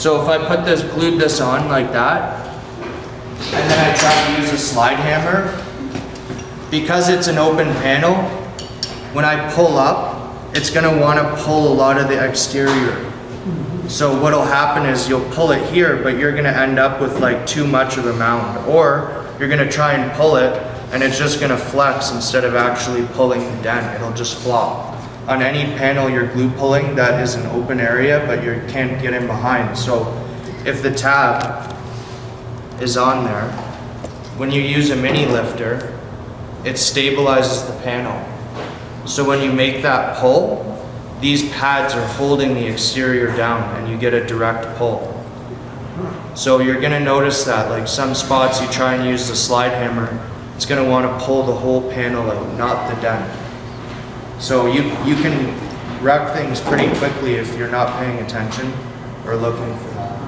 So if I glued this on like that, and then I try to use a slide hammer, because it's an open panel, when I pull up, it's gonna wanna pull a lot of the exterior. So what'll happen is you'll pull it here, but you're gonna end up with like too much of the mound. Or you're gonna try and pull it, and it's just gonna flex instead of actually pulling the dent. It'll just flop. On any panel you're glue pulling, that is an open area, but you can't get in behind. So if the tab is on there, when you use a mini lifter, it stabilizes the panel. So when you make that pull, these pads are holding the exterior down and you get a direct pull. So you're gonna notice that, like some spots you try and use the slide hammer, it's gonna wanna pull the whole panel out, not the dent. So you can wreck things pretty quickly if you're not paying attention or looking for that.